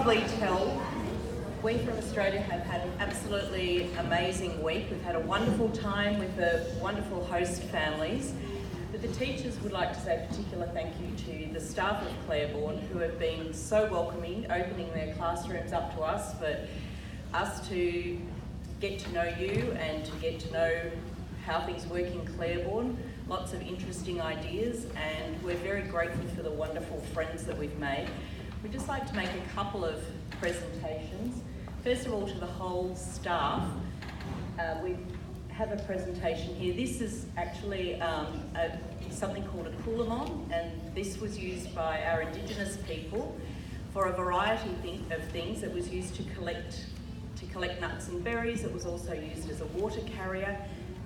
probably tell, we from Australia have had an absolutely amazing week. We've had a wonderful time with the wonderful host families. But the teachers would like to say a particular thank you to the staff of Claiborne who have been so welcoming, opening their classrooms up to us for us to get to know you and to get to know how things work in Claiborne. Lots of interesting ideas, and we're very grateful for the wonderful friends that we've made. We'd just like to make a couple of presentations. First of all, to the whole staff, we have a presentation here. This is actually something called a coulamon, and this was used by our Indigenous people for a variety of things. It was used to collect nuts and berries. It was also used as a water carrier,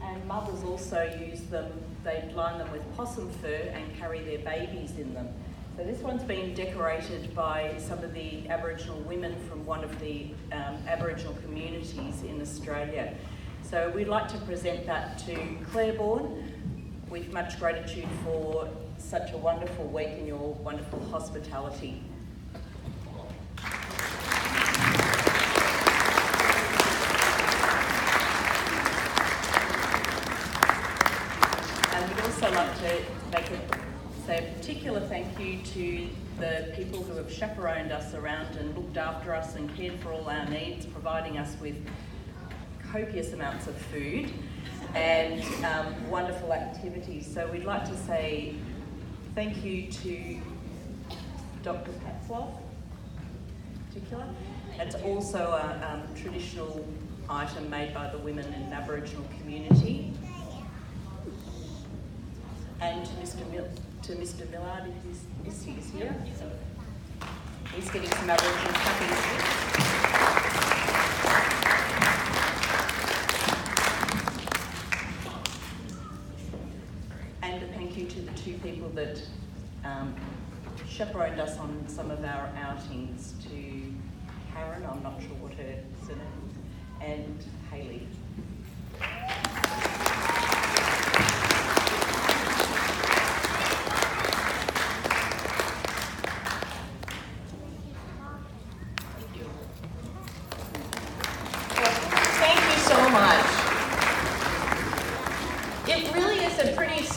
and mothers also used them. They'd line them with possum fur and carry their babies in them. So this one's been decorated by some of the Aboriginal women from one of the Aboriginal communities in Australia. So we'd like to present that to Claiborne with much gratitude for such a wonderful week and your wonderful hospitality. And we'd also like to say a particular thank you to the people who have chaperoned us around and looked after us and cared for all our needs, providing us with copious amounts of food and wonderful activities. So we'd like to say thank you to Dr. Patzloff in particular. It's also a traditional item made by the women in the Aboriginal community. And to Mr. Millard, if he's here. He's getting some Aboriginal puppies. And a thank you to the two people that chaperoned us on some of our outings, to Karen, I'm not sure what her surname is, and Hayley.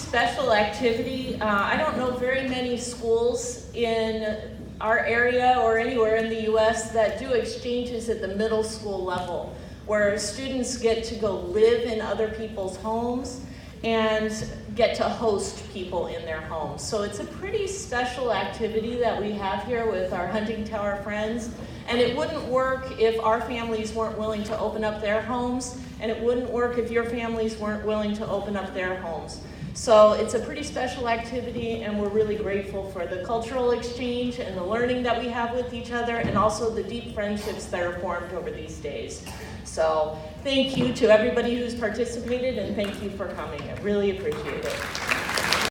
Special activity. I don't know very many schools in our area or anywhere in the U.S. that do exchanges at the middle school level, where students get to go live in other people's homes and get to host people in their homes. So it's a pretty special activity that we have here with our Hunting Tower friends. And it wouldn't work if our families weren't willing to open up their homes, and it wouldn't work if your families weren't willing to open up their homes. So it's a pretty special activity, and we're really grateful for the cultural exchange and the learning that we have with each other, and also the deep friendships that are formed over these days. So thank you to everybody who's participated, and thank you for coming. I really appreciate it.